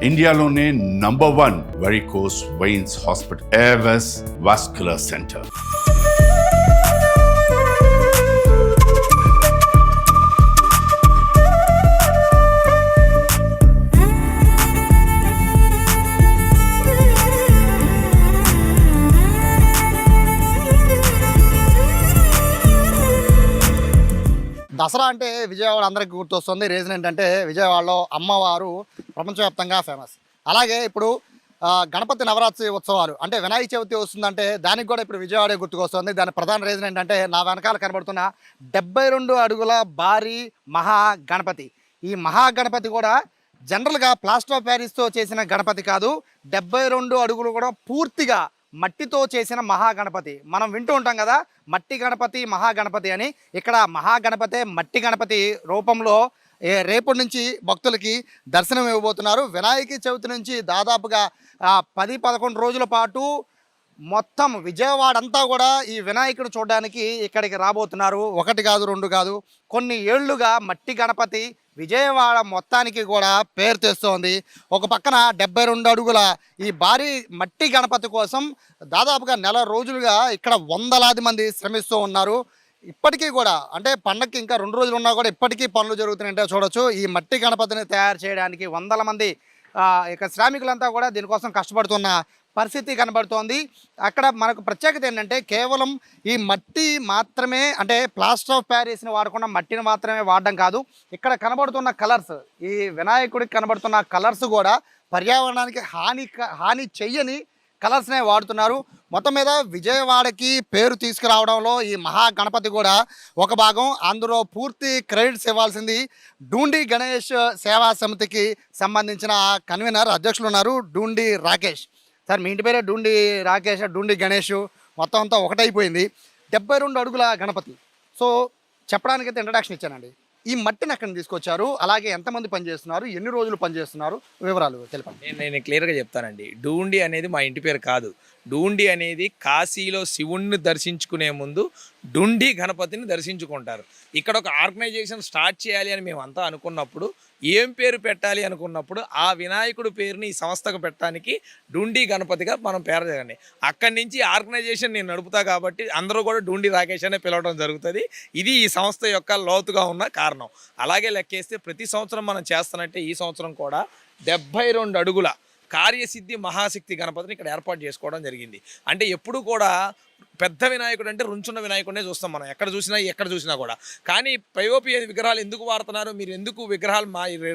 ఇండియాలోనే #1 varicose veins hospital Avis vascular centre. Dasara అంటే విజయవాడ అందరికీ గుర్తొస్తుంది. రీజన్ ఏంటంటే విజయవాడలో అమ్మవారు ప్రపంచవ్యాప్తంగా ఫేమస్. అలాగే ఇప్పుడు గణపతి నవరాత్రి ఉత్సవాలు అంటే వినాయక చవితి వస్తుందంటే దానికి కూడా ఇప్పుడు విజయవాడే గుర్తుకొస్తుంది. దాని ప్రధాన రీజన్ ఏంటంటే నా వెనకాల కనబడుతున్న 72 అడుగుల భారీ మహాగణపతి. ఈ మహాగణపతి కూడా జనరల్గా ప్లాస్టర్ ఆఫ్ ప్యారిస్తో చేసిన గణపతి కాదు, 72 అడుగులు కూడా పూర్తిగా మట్టితో చేసిన మహాగణపతి. మనం వింటూ ఉంటాం కదా మట్టి గణపతి మహాగణపతి అని. ఇక్కడ మహాగణపతి మట్టి గణపతి రూపంలో రేపటి నుంచి భక్తులకి దర్శనం ఇవ్వబోతున్నారు. వినాయక చవితి నుంచి దాదాపుగా 10-11 రోజుల పాటు మొత్తం విజయవాడ అంతా కూడా ఈ వినాయకుడు చూడడానికి ఇక్కడికి రాబోతున్నారు. 1 కాదు 2 కాదు, కొన్ని ఏళ్లుగా మట్టి గణపతి విజయవాడ మొత్తానికి కూడా పేరు తెస్తోంది. ఒక పక్కన 72 అడుగుల ఈ భారీ మట్టి గణపతి కోసం దాదాపుగా నెల రోజులుగా ఇక్కడ వందలాది మంది శ్రమిస్తూ ఉన్నారు. ఇప్పటికీ కూడా అంటే పండగకి ఇంకా 2 రోజులు ఉన్నా కూడా ఇప్పటికీ పనులు జరుగుతున్నాయంటే చూడొచ్చు. ఈ మట్టి గణపతిని తయారు చేయడానికి వందల మంది ఇక శ్రామికులంతా కూడా దీనికోసం కష్టపడుతున్న పరిస్థితి కనబడుతోంది. అక్కడ మనకు ప్రత్యేకత ఏంటంటే కేవలం ఈ మట్టి మాత్రమే, అంటే ప్లాస్టర్ ఆఫ్ ప్యారిస్ని వాడకుండా మట్టిని మాత్రమే వాడడం కాదు, ఇక్కడ కనబడుతున్న కలర్స్, ఈ వినాయకుడికి కనబడుతున్న కలర్స్ కూడా పర్యావరణానికి హాని చెయ్యని కలర్స్నే వాడుతున్నారు. మొత్తం మీద విజయవాడకి పేరు తీసుకురావడంలో ఈ మహాగణపతి కూడా ఒక భాగం. అందులో పూర్తి క్రెడిట్స్ ఇవ్వాల్సింది డూండి గణేష్ సేవా సమితికి సంబంధించిన కన్వీనర్ అధ్యక్షులు ఉన్నారు డూండి రాకేష్. సార్ మీ ఇంటి పేరే డూండి రాకేష్, డూండి గణేష్, మొత్తం అంతా ఒకటైపోయింది. 72 అడుగుల గణపతి. సో చెప్పడానికైతే ఇంట్రడక్షన్ ఇచ్చానండి. ఈ మట్టిని ఎక్కడ తీసుకొచ్చారు, అలాగే ఎంతమంది పనిచేస్తున్నారు, ఎన్ని రోజులు పనిచేస్తున్నారు, వివరాలు తెలిపండి. నేను క్లియర్గా చెప్తానండి. డూండి అనేది మా ఇంటి పేరు కాదు. డూండి అనేది కాశీలో శివుణ్ణి దర్శించుకునే ముందు డుండి గణపతిని దర్శించుకుంటారు. ఇక్కడ ఒక ఆర్గనైజేషన్ స్టార్ట్ చేయాలి అని మేము అంతా అనుకున్నప్పుడు, ఏం పేరు పెట్టాలి అనుకున్నప్పుడు ఆ వినాయకుడు పేరుని ఈ సంస్థకు పెట్టడానికి డూండి గణపతిగా మనం పేరు చేయండి. అక్కడి నుంచి ఆర్గనైజేషన్ నేను నడుపుతా కాబట్టి అందరూ కూడా డూండి రాకేష్ అనే పిలవడం జరుగుతుంది. ఇది ఈ సంస్థ యొక్క లోతుగా ఉన్న కారణం. అలాగే లెక్కేస్తే ప్రతి సంవత్సరం మనం చేస్తున్నట్టే ఈ సంవత్సరం కూడా 72 అడుగుల కార్యసిద్ధి మహాశక్తి గణపతిని ఇక్కడ ఏర్పాటు చేసుకోవడం జరిగింది. అంటే ఎప్పుడు కూడా పెద్ద వినాయకుడు అంటే రుంచున్న వినాయకుడినే చూస్తాం మనం ఎక్కడ చూసినా కూడా. కానీ పైఓపి విగ్రహాలు ఎందుకు వాడుతున్నారు, మీరు ఎందుకు విగ్రహాలు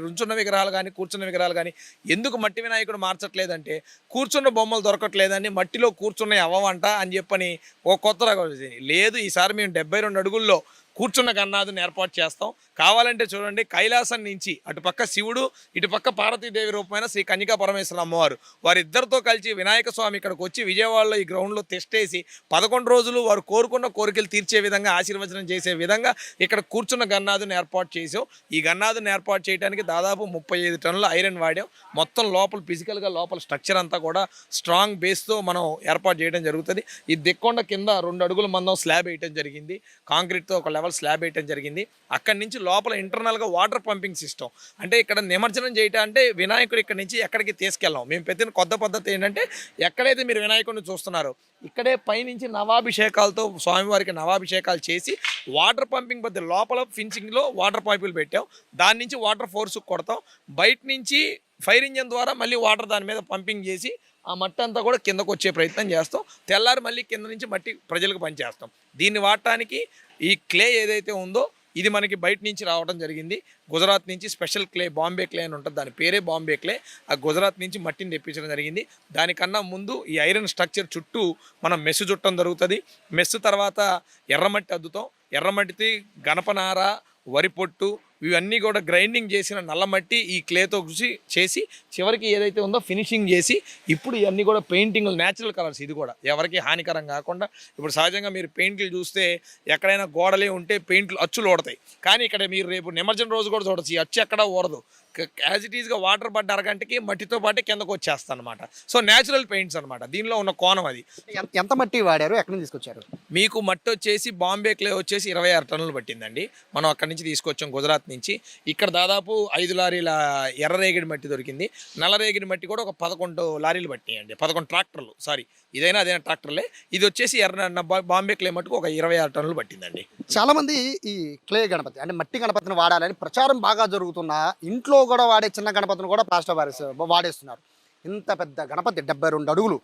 రుంచున్న విగ్రహాలు కానీ కూర్చున్న విగ్రహాలు కానీ ఎందుకు మట్టి వినాయకుడు మార్చట్లేదంటే, కూర్చున్న బొమ్మలు దొరకట్లేదని మట్టిలో కూర్చున్న అవ్వమంట అని చెప్పని ఓ కొత్త రకం లేదు. ఈసారి మేము 72 అడుగుల్లో కూర్చున్న గణనాథుని ఏర్పాటు చేస్తాం. కావాలంటే చూడండి, కైలాసం నుంచి అటుపక్క శివుడు, ఇటుపక్క పార్వతీదేవి రూపమైన శ్రీ కన్యకా పరమేశ్వర అమ్మవారు, వారిద్దరితో కలిసి వినాయక స్వామి ఇక్కడికి వచ్చి విజయవాడలో ఈ గ్రౌండ్లో టెస్టేసి 11 రోజులు వారు కోరుకున్న కోరికలు తీర్చే విధంగా, ఆశీర్వచనం చేసే విధంగా ఇక్కడ కూర్చున్న గణనాథుని ఏర్పాటు చేసాం. ఈ గణనాథుని ఏర్పాటు చేయడానికి దాదాపు 35 టన్నుల ఐరన్ వాడాం. మొత్తం లోపల ఫిజికల్గా లోపల స్ట్రక్చర్ అంతా కూడా స్ట్రాంగ్ బేస్తో మనం ఏర్పాటు చేయడం జరుగుతుంది. ఈ దిక్కొండ కింద 2 అడుగుల మందం స్లాబ్ వేయటం జరిగింది. కాంక్రీట్తో ఒక లెవెల్ స్లాబ్ వేయటం జరిగింది. అక్కడి నుంచి లోపల ఇంటర్నల్గా వాటర్ పంపింగ్ సిస్టమ్, అంటే ఇక్కడ నిమజ్జనం చేయటం అంటే వినాయకుడు ఇక్కడ నుంచి ఎక్కడికి తీసుకెళ్ళాం. మేము పెట్టిన కొత్త పద్ధతి ఏంటంటే, ఎక్కడైతే మీరు వినాయకుడిని చూస్తున్నారో ఇక్కడే పైనుంచి నవాభిషేకాలతో స్వామివారికి నవాభిషేకాలు చేసి వాటర్ పంపింగ్ పద్ధతి లోపల ఫిన్సింగ్లో వాటర్ పైపులు పెట్టాం. దాని నుంచి వాటర్ ఫోర్స్ కొడతాం. బయట నుంచి ఫైర్ ఇంజన్ ద్వారా మళ్ళీ వాటర్ దాని మీద పంపింగ్ చేసి ఆ మట్టి అంతా కూడా కిందకు వచ్చే ప్రయత్నం చేస్తాం. తెల్లారి మళ్ళీ కింద నుంచి మట్టి ప్రజలకు పనిచేస్తాం. దీన్ని వాడటానికి ఈ క్లే ఏదైతే ఉందో ఇది మనకి బయట నుంచి రావడం జరిగింది. గుజరాత్ నుంచి స్పెషల్ క్లే, బాంబే క్లే అని ఉంటుంది, దాని పేరే బాంబే క్లే. ఆ గుజరాత్ నుంచి మట్టిని తెప్పించడం జరిగింది. దానికన్నా ముందు ఈ ఐరన్ స్ట్రక్చర్ చుట్టూ మనం మెస్సు చుట్టడం జరుగుతుంది. మెస్సు తర్వాత ఎర్రమట్టి అద్దుతాం. ఎర్రమట్టికి గణపనార, వరి పొట్టు ఇవన్నీ కూడా గ్రైండింగ్ చేసిన నల్లమట్టి ఈ క్లేతో చేసి చివరికి ఏదైతే ఉందో ఫినిషింగ్ చేసి ఇప్పుడు ఇవన్నీ కూడా పెయింటింగ్లు, న్యాచురల్ కలర్స్. ఇది కూడా ఎవరికి హానికరం కాకుండా, ఇప్పుడు సహజంగా మీరు పెయింట్లు చూస్తే ఎక్కడైనా గోడలే ఉంటే పెయింట్లు అచ్చులు ఓడతాయి. కానీ ఇక్కడ మీరు రేపు నిమజ్జనం రోజు కూడా చూడొచ్చు, ఈ అచ్చు ఎక్కడా ఓడదు. యాజ్ ఇట్ ఈస్గా వాటర్ పడ్డ అరగంటకి మట్టితో పాటే కిందకు వచ్చేస్తాను అనమాట. సో న్యాచురల్ పెయింట్స్ అనమాట. దీనిలో ఉన్న కోణం అది. ఎంత మట్టి వాడారు, ఎక్కడి నుంచి తీసుకొచ్చారు? మీకు మట్టి వచ్చేసి బాంబే క్లే వచ్చేసి 26 టన్నులు పట్టిందండి. మనం అక్కడి నుంచి తీసుకొచ్చాం గుజరాత్ నుంచి. ఇక్కడ దాదాపు 5 లారీల ఎర్రరేగిడి మట్టి దొరికింది. నల్లరేగిడి మట్టి కూడా ఒక 11 లారీలు పట్టినాయండి, 11 ట్రాక్టర్లు, సారీ అదైనా ట్రాక్టర్లే. ఇది వచ్చేసి బాంబే క్లే మట్టుకు ఒక 26 టన్నులు పట్టిందండి. చాలా మంది ఈ క్లే గణపతి అంటే మట్టి గణపతిని వాడాలని ప్రచారం బాగా జరుగుతున్నా ఇంట్లో కూడా వాడే చిన్న గణపతిని కూడా ప్లాస్టర్ వాడేస్తున్నారు. ఇంత పెద్ద గణపతి 72 అడుగులు,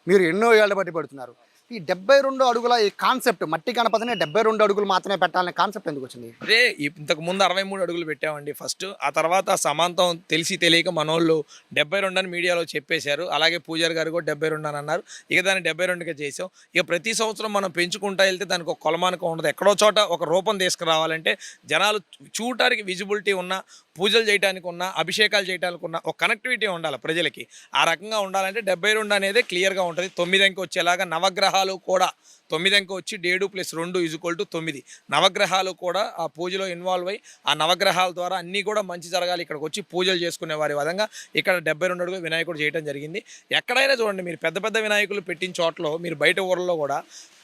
మీరు ఎన్నో ఏళ్ళ బట్టి పెడుతున్నారు. ఈ 72 అడుగుల ఈ కాన్సెప్ట్ మట్టి గణపతిని 72 అడుగులు మాత్రమే పెట్టాలనే కాన్సెప్ట్ ఎందుకు వచ్చింది? అంటే ఇంతకు ముందు 63 అడుగులు పెట్టామండి ఫస్ట్. ఆ తర్వాత సమాంతం తెలిసి తెలియక మనోళ్ళు 72 అని మీడియాలో చెప్పేశారు. అలాగే పూజారి గారు కూడా 72 అని అన్నారు. ఇక దాన్ని 72గా చేసాం. ఇక ప్రతి సంవత్సరం మనం పెంచుకుంటా వెళ్తే దానికి ఒక కొలమానకం ఉండదు. ఎక్కడో చోట ఒక రూపం తీసుకురావాలంటే జనాలు చూడటానికి విజిబిలిటీ ఉన్న, పూజలు చేయడానికి ఉన్న, అభిషేకాలు చేయడానికి ఉన్న ఒక కనెక్టివిటీ ఉండాలి ప్రజలకి. ఆ రకంగా ఉండాలంటే 72 అనేది క్లియర్గా ఉంటుంది. 9 అంకె వచ్చేలాగా నవగ్రహాలు కూడా 9 అంకె వచ్చి 7 + 2 = 9. నవగ్రహాలు కూడా ఆ పూజలో ఇన్వాల్వ్ అయ్యి ఆ నవగ్రహాల ద్వారా అన్నీ కూడా మంచి జరగాలి, ఇక్కడికి వచ్చి పూజలు చేసుకునే వారి విధంగా ఇక్కడ 72 అడుగులు వినాయకుడు చేయడం జరిగింది. ఎక్కడైనా చూడండి, మీరు పెద్ద పెద్ద వినాయకులు పెట్టిన చోట్ల మీరు బయట ఊర్లలో కూడా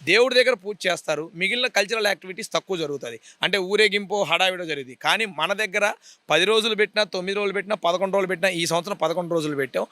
దేవుడి దగ్గర పూజ చేస్తారు, మిగిలిన కల్చరల్ యాక్టివిటీస్ తక్కువ జరుగుతుంది. అంటే ఊరేగింపు హడావిడో జరుగుతుంది. కానీ మన దగ్గర 10 రోజులు పెట్టినా, 9 రోజులు పెట్టినా, 11 రోజులు పెట్టినా, ఈ సంవత్సరం 11 రోజులు పెట్టాం.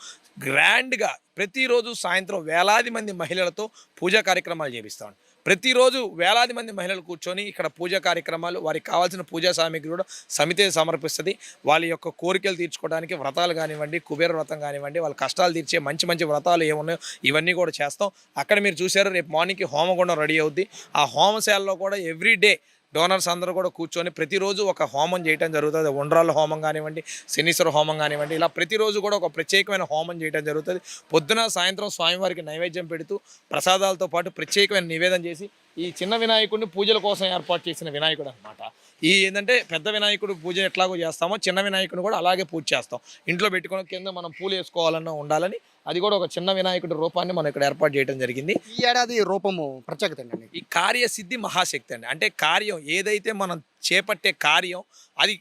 గ్రాండ్గా ప్రతిరోజు సాయంత్రం వేలాది మంది మహిళలతో పూజా కార్యక్రమాలు చేపిస్తాం. ప్రతిరోజు వేలాది మంది మహిళలు కూర్చొని ఇక్కడ పూజా కార్యక్రమాలు, వారికి కావాల్సిన పూజా సామాగ్రి కూడా సమితే సమర్పిస్తుంది. వాళ్ళ యొక్క కోరికలు తీర్చుకోవడానికి వ్రతాలు కానివ్వండి, కుబేర వ్రతం కానివ్వండి, వాళ్ళ కష్టాలు తీర్చే మంచి మంచి వ్రతాలు ఏమున్నాయో ఇవన్నీ కూడా చేస్తాం. అక్కడ మీరు చూసారు, రేపు మార్నింగ్కి హోమగుండం రెడీ అవుద్ది. ఆ హోమశాలలో కూడా ఎవ్రీడే డోనర్స్ అందరూ కూడా కూర్చొని ప్రతిరోజు ఒక హోమం చేయడం జరుగుతుంది. ఉండ్రాళ్ళ హోమం కానివ్వండి, శనీశ్వర హోమం కానివ్వండి, ఇలా ప్రతిరోజు కూడా ఒక ప్రత్యేకమైన హోమం చేయడం జరుగుతుంది. పొద్దున సాయంత్రం స్వామివారికి నైవేద్యం పెడుతూ ప్రసాదాలతో పాటు ప్రత్యేకమైన నివేదన చేసి ఈ చిన్న వినాయకుడిని పూజల కోసం ఏర్పాటు చేసిన వినాయకుడు అనమాట. ఈ ఏంటంటే పెద్ద వినాయకుడు పూజ ఎట్లాగో చేస్తామో చిన్న వినాయకుడిని కూడా అలాగే పూజ చేస్తాం. ఇంట్లో పెట్టుకుని కింద మనం పూలు వేసుకోవాలన్నా ఉండాలని అది కూడా ఒక చిన్న వినాయకుడి రూపాన్ని మనం ఇక్కడ ఏర్పాటు చేయడం జరిగింది. ఈ ఏడాది రూపము ప్రత్యేకత ఏంటండి? ఈ కార్యసిద్ధి మహాశక్తి అండి. అంటే కార్యం ఏదైతే మనం చేపట్టే కార్యం అది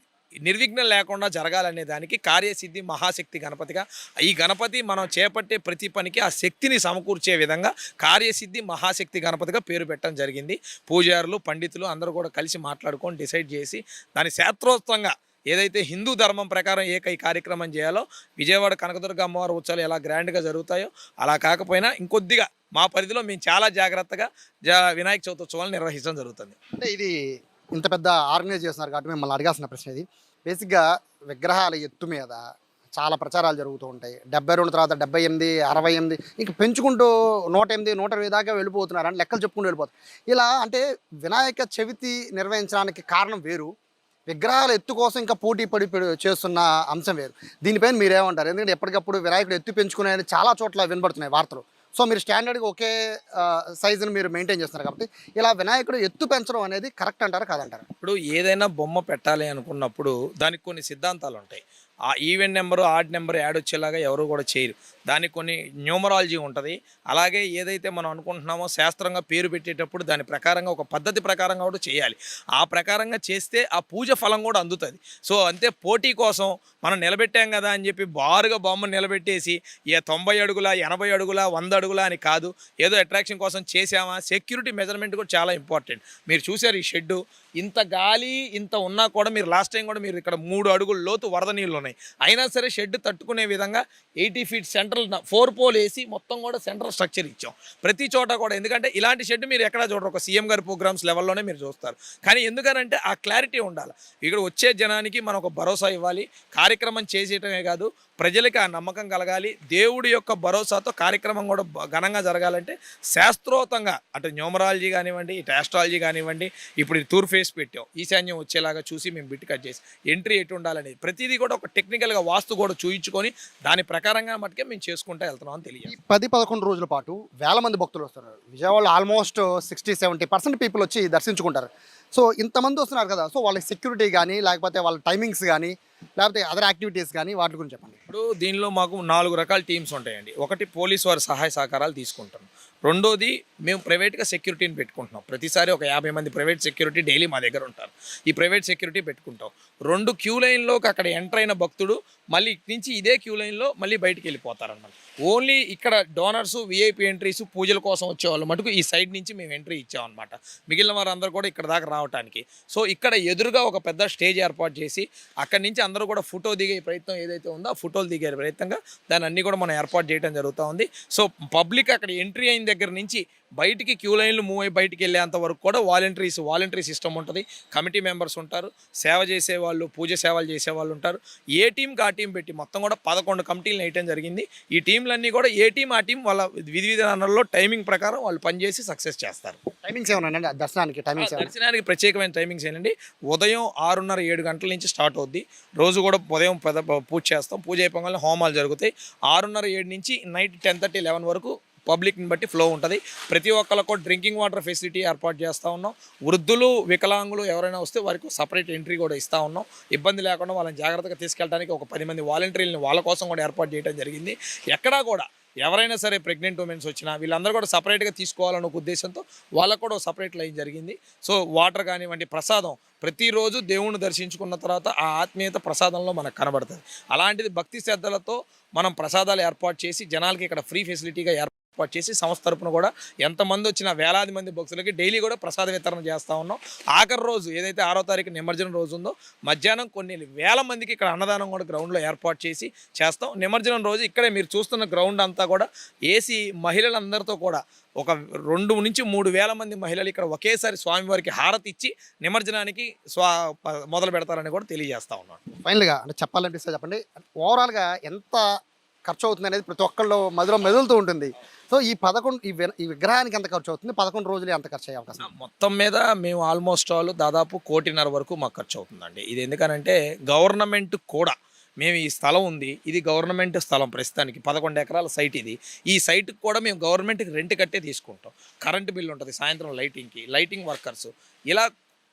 నిర్విఘ్నం లేకుండా జరగాలనే దానికి కార్యసిద్ధి మహాశక్తి గణపతిగా, ఈ గణపతి మనం చేపట్టే ప్రతి పనికి ఆ శక్తిని సమకూర్చే విధంగా కార్యసిద్ధి మహాశక్తి గణపతిగా పేరు పెట్టడం జరిగింది. పూజారులు, పండితులు అందరూ కూడా కలిసి మాట్లాడుకొని డిసైడ్ చేసి దాని శాస్త్రోక్తంగా ఏదైతే హిందూ ధర్మం ప్రకారం ఈ కార్యక్రమం చేయాలో, విజయవాడ కనకదుర్గ అమ్మవారి ఉత్సవాలు ఎలా గ్రాండ్గా జరుగుతాయో అలా కాకపోయినా ఇంకొద్దిగా మా పరిధిలో మేము చాలా జాగ్రత్తగా వినాయక చవితి ఉత్సవాలు నిర్వహించడం జరుగుతుంది. అంటే ఇది ఇంత పెద్ద ఆర్గనైజ్ చేస్తున్నారు కాబట్టి మిమ్మల్ని అడగాల్సిన ప్రశ్న ఇది. బేసిక్గా విగ్రహాల ఎత్తు మీద చాలా ప్రచారాలు జరుగుతూ ఉంటాయి. 72 తర్వాత 78, 68 ఇంక పెంచుకుంటూ 108, 120 దాకా వెళ్ళిపోతున్నారు అని లెక్కలు చెప్పుకుంటూ వెళ్ళిపోతారు. ఇలా అంటే వినాయక చవితి నిర్వహించడానికి కారణం వేరు, విగ్రహాల ఎత్తు కోసం ఇంకా పోటీ పడి చేస్తున్న అంశం వేరు. దీనిపైన మీరేమంటారు? ఎందుకంటే ఎప్పటికప్పుడు వినాయకుడు ఎత్తు పెంచుకునే చాలా చోట్ల వినబడుతున్నాయి వార్తలు. సో మీరు స్టాండర్డ్గా ఒకే సైజుని మీరు మెయింటైన్ చేస్తున్నారు కాబట్టి ఇలా వినాయకుడు ఎత్తు పెంచడం అనేది కరెక్ట్ అంటారా కాదంటారా? ఇప్పుడు ఏదైనా బొమ్మ పెట్టాలి అనుకున్నప్పుడు దానికి కొన్ని సిద్ధాంతాలు ఉంటాయి. ఆ even number, odd number add వచ్చేలాగా ఎవరు కూడా చేయరు. దానికి కొన్ని న్యూమరాలజీ ఉంటుంది. అలాగే ఏదైతే మనం అనుకుంటున్నామో శాస్త్రంగా పేరు పెట్టేటప్పుడు దాని ప్రకారంగా ఒక పద్ధతి ప్రకారంగా కూడా చేయాలి. ఆ ప్రకారంగా చేస్తే ఆ పూజ ఫలం కూడా అందుతుంది. సో అంతే, పోటీ కోసం మనం నిలబెట్టాం కదా అని చెప్పి బారుగా బొమ్మను నిలబెట్టేసి 90 అడుగుల, 80 అడుగుల, 100 అడుగుల అని కాదు, ఏదో అట్రాక్షన్ కోసం చేసామా. సెక్యూరిటీ మెజర్మెంట్ కూడా చాలా ఇంపార్టెంట్. మీరు చూసారు ఈ షెడ్డు, ఇంత గాలి ఇంత ఉన్నా కూడా మీరు లాస్ట్ టైం కూడా మీరు ఇక్కడ 3 అడుగుల లోతు వరద నీళ్ళు ఉన్నాయి, అయినా సరే షెడ్ తట్టుకునే విధంగా 80 ఫీట్ సెంట్రల్ 4 పోల్ వేసి మొత్తం కూడా సెంట్రల్ స్ట్రక్చర్ ఇచ్చాం ప్రతి చోట కూడా. ఎందుకంటే ఇలాంటి షెడ్ మీరు ఎక్కడ చూడరు, ఒక సీఎం గారి ప్రోగ్రామ్స్ లెవెల్లోనే మీరు చూస్తారు. కానీ ఎందుకనంటే ఆ క్లారిటీ ఉండాలి. ఇక్కడ వచ్చే జనానికి మనం ఒక భరోసా ఇవ్వాలి. కార్యక్రమం చేసేయటమే కాదు, ప్రజలకి ఆ నమ్మకం కలగాలి. దేవుడి యొక్క భరోసాతో కార్యక్రమం కూడా ఘనంగా జరగాలంటే శాస్త్రోతంగా అటు న్యూమరాలజీ కానివ్వండి, ఇటు ఆస్ట్రాలజీ కానివ్వండి, ఇప్పుడు టూర్ ఫేస్ పెట్టాం, ఈశాన్యం వచ్చేలాగా చూసి మేము బిట్ కట్ చేసి ఎంట్రీ ఎటు ఉండాలనేది ప్రతిదీ కూడా ఒక టెక్నికల్గా వాస్తు కూడా చూయించుకొని దాని ప్రకారంగా మటుకే మేము చేసుకుంటూ వెళ్తున్నాం అని తెలియదు. 10-11 రోజుల పాటు వేల మంది భక్తులు వస్తున్నారు విజయవాడలో. ఆల్మోస్ట్ 60-70% పీపుల్ వచ్చి దర్శించుకుంటారు. సో ఇంతమంది వస్తున్నారు కదా, సో వాళ్ళ సెక్యూరిటీ కానీ లేకపోతే వాళ్ళ టైమింగ్స్ కానీ లేకపోతే అదర్ యాక్టివిటీస్ కానీ వాటి గురించి చెప్పండి. ఇప్పుడు దీనిలో మాకు 4 రకాల టీమ్స్ ఉంటాయండి. ఒకటి పోలీసు వారి సహాయ సహకారాలు తీసుకుంటాం. రెండోది మేము ప్రైవేట్గా సెక్యూరిటీని పెట్టుకుంటున్నాం. ప్రతిసారి ఒక 50 మంది ప్రైవేట్ సెక్యూరిటీ డైలీ మా దగ్గర ఉంటారు. ఈ ప్రైవేట్ సెక్యూరిటీ పెట్టుకుంటాం. 2 క్యూ లైన్లోకి అక్కడ ఎంటర్ అయిన భక్తుడు మళ్ళీ ఇటు నుంచి ఇదే క్యూ లైన్లో మళ్ళీ బయటికి వెళ్ళిపోతారనమాట. ఓన్లీ ఇక్కడ డోనర్స్ విఐపి ఎంట్రీస్ పూజల కోసం వచ్చేవాళ్ళు మటుకు ఈ సైడ్ నుంచి మేము ఎంట్రీ ఇచ్చామన్నమాట. మిగిలిన వారందరూ కూడా ఇక్కడ దాకా రావడానికి. సో ఇక్కడ ఎదురుగా ఒక పెద్ద స్టేజ్ ఏర్పాటు చేసి అక్కడి నుంచి అందరూ కూడా ఫోటో దిగే ప్రయత్నం ఏదైతే ఉందో ఆ ఫోటోలు దిగే ప్రయత్నంగా దాన్ని అన్నీ కూడా మనం ఏర్పాటు చేయడం జరుగుతూ ఉంది. సో పబ్లిక్ అక్కడ ఎంట్రీ అయిన దగ్గర నుంచి బయటికి క్యూ లైన్లు మూవ్ అయ్యి బయటికి వెళ్ళేంత వరకు కూడా వాలంటరీ సిస్టమ్ ఉంటుంది. కమిటీ మెంబర్స్ ఉంటారు, సేవ చేసేవాళ్ళు, పూజ సేవలు చేసేవాళ్ళు ఉంటారు. ఏ టీంకి ఆ టీం పెట్టి మొత్తం కూడా 11 కమిటీలను వేయటం జరిగింది. ఈ టీంలన్నీ కూడా ఏ టీం ఆ టీం వాళ్ళ విధి విధానాల్లో టైమింగ్ ప్రకారం వాళ్ళు పనిచేసి సక్సెస్ చేస్తారు. టైమింగ్స్ ఏమన్నా దర్శనానికి ప్రత్యేకమైన టైమింగ్స్ ఏంటండి, ఉదయం 6:30 7 గంటల నుంచి స్టార్ట్ అవుద్ది. రోజు కూడా ఉదయం పూజ చేస్తాం. పూజ అయిపోగానే హోమాలు జరుగుతాయి. 6:30 7 నుంచి నైట్ 10:30 11 వరకు పబ్లిక్ని బట్టి ఫ్లో ఉంటుంది. ప్రతి ఒక్కరికి డ్రింకింగ్ వాటర్ ఫెసిలిటీ ఏర్పాటు చేస్తూ ఉన్నాం. వృద్ధులు, వికలాంగులు ఎవరైనా వస్తే వారికి సపరేట్ ఎంట్రీ కూడా ఇస్తూ ఉన్నాం. ఇబ్బంది లేకుండా వాళ్ళని జాగ్రత్తగా తీసుకెళ్ళడానికి ఒక 10 మంది వాలంటీర్లని వాళ్ళ కోసం కూడా ఏర్పాటు చేయడం జరిగింది. ఎక్కడా కూడా ఎవరైనా సరే ప్రెగ్నెంట్ ఉమెన్స్ వచ్చినా వీళ్ళందరూ కూడా సపరేట్గా తీసుకోవాలన్న ఒక ఉద్దేశంతో వాళ్ళకు కూడా సపరేట్ లైన్ జరిగింది. సో వాటర్ కానివ్వండి, ప్రసాదం ప్రతిరోజు దేవుణ్ణి దర్శించుకున్న తర్వాత ఆ ఆత్మీయత ప్రసాదంలో మనకు కనబడుతుంది. అలాంటిది భక్తి శ్రద్ధలతో మనం ప్రసాదాలు ఏర్పాటు చేసి జనాలకి ఇక్కడ ఫ్రీ ఫెసిలిటీగా ఏర్పాటు చేసి సంస్థ తరపున కూడా ఎంతమంది వచ్చినా వేలాది మంది భక్తులకి డైలీ కూడా ప్రసాద వితరణ చేస్తూ ఉన్నాం. ఆఖరి రోజు ఏదైతే 6వ తారీఖు నిమజ్జనం రోజు ఉందో మధ్యాహ్నం కొన్ని వేల మందికి ఇక్కడ అన్నదానం కూడా గ్రౌండ్లో ఏర్పాటు చేసి చేస్తాం. నిమజ్జనం రోజు ఇక్కడే మీరు చూస్తున్న గ్రౌండ్ అంతా కూడా ఏసీ మహిళలందరితో కూడా ఒక 2 నుంచి 3 వేల మంది మహిళలు ఇక్కడ ఒకేసారి స్వామివారికి హారతి ఇచ్చి నిమజ్జనానికి మొదలు పెడతారని కూడా తెలియజేస్తా ఉన్నాను. ఫైనల్గా అంటే చెప్పాలంటే చెప్పండి, ఓవరాల్గా ఎంత ఖర్చు అవుతుంది అనేది ప్రతి ఒక్కళ్ళు మధ్యలో మెదులుతూ ఉంటుంది. సో ఈ 11 ఈ విగ్రహానికి ఎంత ఖర్చు అవుతుంది, 11 రోజులు ఎంత ఖర్చు అయ్యే అవకాశం? మొత్తం మీద మేము ఆల్మోస్ట్ దాదాపు 1.5 కోటి వరకు మాకు ఖర్చు అవుతుందండి. ఇది ఎందుకనంటే గవర్నమెంట్ కూడా మేము ఈ స్థలం ఉంది, ఇది గవర్నమెంట్ స్థలం, ప్రస్తుతానికి 11 ఎకరాల సైట్ ఇది. ఈ సైట్కి కూడా మేము గవర్నమెంట్కి రెంట్ కట్టే తీసుకుంటాం. కరెంటు బిల్లు ఉంటుంది, సాయంత్రం లైటింగ్ వర్కర్స్, ఇలా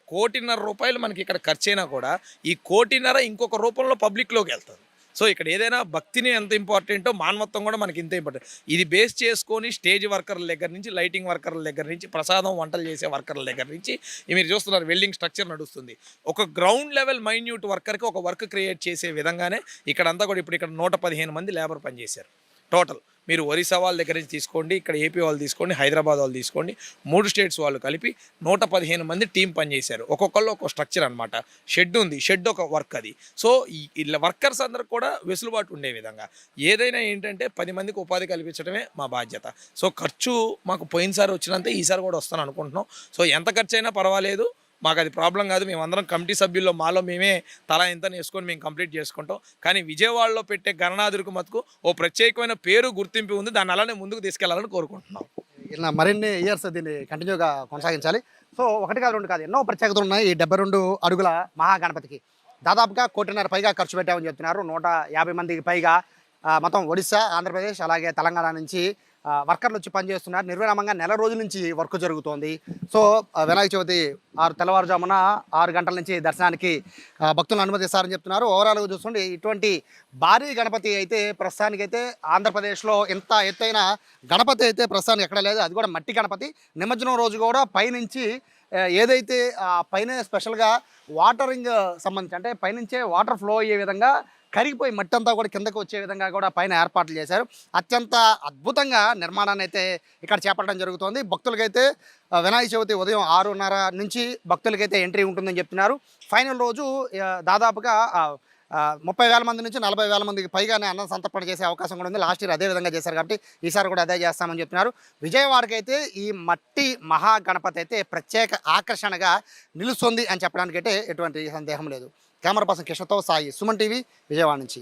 1.5 కోటి మనకి ఇక్కడ ఖర్చు అయినా కూడా ఈ 1.5 కోటి ఇంకొక రూపంలో పబ్లిక్లోకి వెళ్తుంది. సో ఇక్కడ ఏదైనా భక్తిని ఎంత ఇంపార్టెంటో మానవత్వం కూడా మనకి ఇంత ఇంపార్టెంట్. ఇది బేస్ చేసుకొని స్టేజ్ వర్కర్ల దగ్గర నుంచి, లైటింగ్ వర్కర్ల దగ్గర నుంచి, ప్రసాదం వంటలు చేసే వర్కర్ల దగ్గర నుంచి మీరు చూస్తున్నారు వెల్డింగ్ స్ట్రక్చర్ నడుస్తుంది. ఒక గ్రౌండ్ లెవెల్ మైన్యూట్ వర్కర్కి ఒక వర్క్ క్రియేట్ చేసే విధంగానే ఇక్కడంతా కూడా ఇప్పుడు ఇక్కడ 115 మంది లేబర్ పనిచేశారు టోటల్. మీరు ఒరిస్సా వాళ్ళ దగ్గర నుంచి తీసుకోండి, ఇక్కడ ఏపీ వాళ్ళు తీసుకోండి, హైదరాబాద్ వాళ్ళు తీసుకోండి, 3 స్టేట్స్ వాళ్ళు కలిపి 115 మంది టీం పనిచేశారు. ఒక్కొక్కళ్ళు ఒక స్ట్రక్చర్ అనమాట. షెడ్ ఉంది, షెడ్ ఒక వర్క్ అది. సో ఇలా వర్కర్స్ అందరికి కూడా వెసులుబాటు ఉండే విధంగా ఏదైనా ఏంటంటే 10 మందికి ఉపాధి కల్పించడమే మా బాధ్యత. సో ఖర్చు మాకు పోయినసారి వచ్చినంతే ఈసారి కూడా వస్తాను అనుకుంటున్నాం. సో ఎంత ఖర్చు అయినా పర్వాలేదు, మాకు అది ప్రాబ్లం కాదు. మేమందరం కమిటీ సభ్యుల్లో మాలో మేమే తలా ఎంత వేసుకొని మేము కంప్లీట్ చేసుకుంటాం. కానీ విజయవాడలో పెట్టే గణనాథుడికి మటుకు ఓ ప్రత్యేకమైన పేరు, గుర్తింపు ఉంది. దాన్ని అలానే ముందుకు తీసుకెళ్లాలని కోరుకుంటున్నాం. ఇలా మరిన్ని ఇయర్స్ దీన్ని కంటిన్యూగా కొనసాగించాలి. సో 1 కాదు 2 కాదు, ఎన్నో ప్రత్యేకతలు ఉన్నాయి ఈ 72 అడుగుల మహాగణపతికి. దాదాపుగా 1.5 కోటి పైగా ఖర్చు పెట్టామని చెప్తున్నారు. 150 మందికి పైగా మొత్తం ఒడిశా, ఆంధ్రప్రదేశ్ అలాగే తెలంగాణ నుంచి వర్కర్లు వచ్చి పనిచేస్తున్నారు. నిర్విరామంగా నెల రోజుల నుంచి వర్క్ జరుగుతోంది. సో వినాయక చవితి తెల్లవారుజామున 6 గంటల నుంచి దర్శనానికి భక్తులను అనుమతిస్తారని చెప్తున్నారు. ఓవరాల్గా చూస్తుంటే ఇటువంటి భారీ గణపతి అయితే ప్రస్తుతానికైతే ఆంధ్రప్రదేశ్లో ఇంత ఎత్తైన గణపతి అయితే ప్రస్తుతానికి ఎక్కడ లేదు. అది కూడా మట్టి గణపతి. నిమజ్జనం రోజు కూడా పైనుంచి ఏదైతే పైన స్పెషల్గా వాటరింగ్ సంబంధించి అంటే పైనుంచే వాటర్ ఫ్లో అయ్యే విధంగా కరిగిపోయి మట్టి అంతా కూడా కిందకు వచ్చే విధంగా కూడా పైన ఏర్పాట్లు చేశారు. అత్యంత అద్భుతంగా నిర్మాణాన్ని అయితే ఇక్కడ చేపట్టడం జరుగుతోంది. భక్తులకైతే వినాయక చవితి ఉదయం 6:30 నుంచి భక్తులకైతే ఎంట్రీ ఉంటుందని చెప్తున్నారు. ఫైనల్ రోజు దాదాపుగా 30,000 మంది నుంచి 40,000 మందికి పైగానే అన్నం సంతర్పణ చేసే అవకాశం కూడా ఉంది. లాస్ట్ ఇయర్ అదే విధంగా చేశారు కాబట్టి ఈసారి కూడా అదే చేస్తామని చెప్తున్నారు. విజయవాడకి అయితే ఈ మట్టి మహాగణపతి అయితే ప్రత్యేక ఆకర్షణగా నిలుస్తుంది అని చెప్పడానికైతే ఎటువంటి సందేహం లేదు. కెమెరా పర్సన్ కృష్ణతో సాయి, సుమన్ టీవీ, విజయవాడ నుంచి.